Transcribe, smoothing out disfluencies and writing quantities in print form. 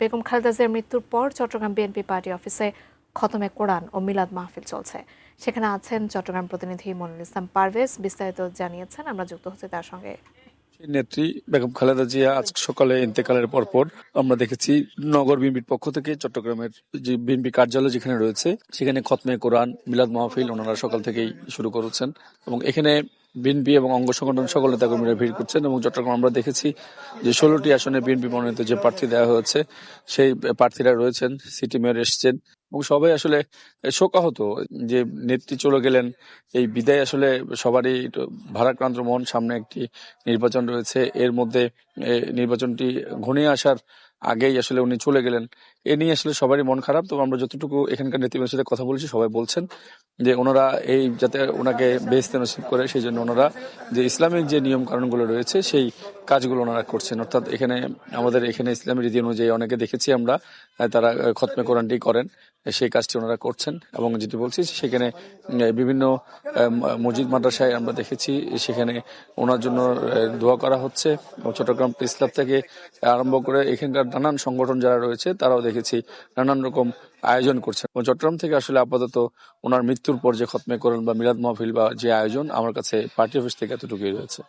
বেগম খালেদা জিয়ার মৃত্যুর পর চট্টগ্রাম বিএনপি পার্টি অফিসে খতমে কোরআন ও মিলাদ মাহফিল চলছে। সেখানে আছেন চট্টগ্রাম প্রতিনিধি মনিরুল ইসলাম পারভেজ, বিস্তারিত জানিয়েছেন। আমরা যুক্ত হচ্ছি তার সঙ্গে। নেত্রী বেগম খালেদা জিয়া আজ সকালে ইন্তেকালের পরপর আমরা দেখেছি নগর বিএনপির পক্ষ থেকে চট্টগ্রামের যে বিএনপি কার্যালয় যেখানে রয়েছে সেখানে খতমে কোরআন মিলাদ মাহফিল ওনারা সকাল থেকেই শুরু করেছেন এবং এখানে বিএনপি এবং অঙ্গ সংগঠন সকল নেতাকর্মীরা ভিড় করছেন এবং চট্টগ্রাম আমরা দেখেছি যে 16টি আসনে বিএনপি মনোনীত যে প্রার্থী দেওয়া হয়েছে সেই প্রার্থীরা রয়েছেন, সিটি মেয়র এসছেন এবং সবাই আসলে শোকাহত যে নেত্রী চলে গেলেন। এই বিদায় আসলে সবারই একটু ভারাক্রান্ত মন। সামনে একটি নির্বাচন রয়েছে, এর মধ্যে নির্বাচনটি ঘনিয়ে আসার আগেই আসলে উনি চলে গেলেন। এ নিয়ে আসলে সবারই মন খারাপ। তো আমরা যতটুকু এখানকার নেতৃবৃন্দের সাথে কথা বলেছি সবাই বলছেন যে ওনারা এই যাতে ওনাকে বেহেশত নসিব করে সেই জন্য ওনারা যে ইসলামিক যে নিয়ম কানুনগুলো রয়েছে সেই কাজগুলো ওনারা করছেন। অর্থাৎ আমাদের এখানে ইসলামী রীতি অনুযায়ী অনেকে দেখেছি আমরা তারা খতমে কোরআনটি করেন, সেই কাজটি ওনারা করছেন এবং যেটি বলছি সেখানে বিভিন্ন মসজিদ মাদ্রাসায় আমরা দেখেছি সেখানে ওনার জন্য দোয়া করা হচ্ছে এবং চট্টগ্রাম প্রেস ক্লাব থেকে আরম্ভ করে এখানকার নানান সংগঠন যারা রয়েছে তারাও দেখেছি নানান রকম আয়োজন করছে এবং চট্টগ্রাম থেকে আসলে আপাতত ওনার মৃত্যুর পর যে খতমে কোরআন বা মিলাদ মাহফিল বা যে আয়োজন আমার কাছে পার্টি অফিস থেকে এতটুকুই রয়েছে।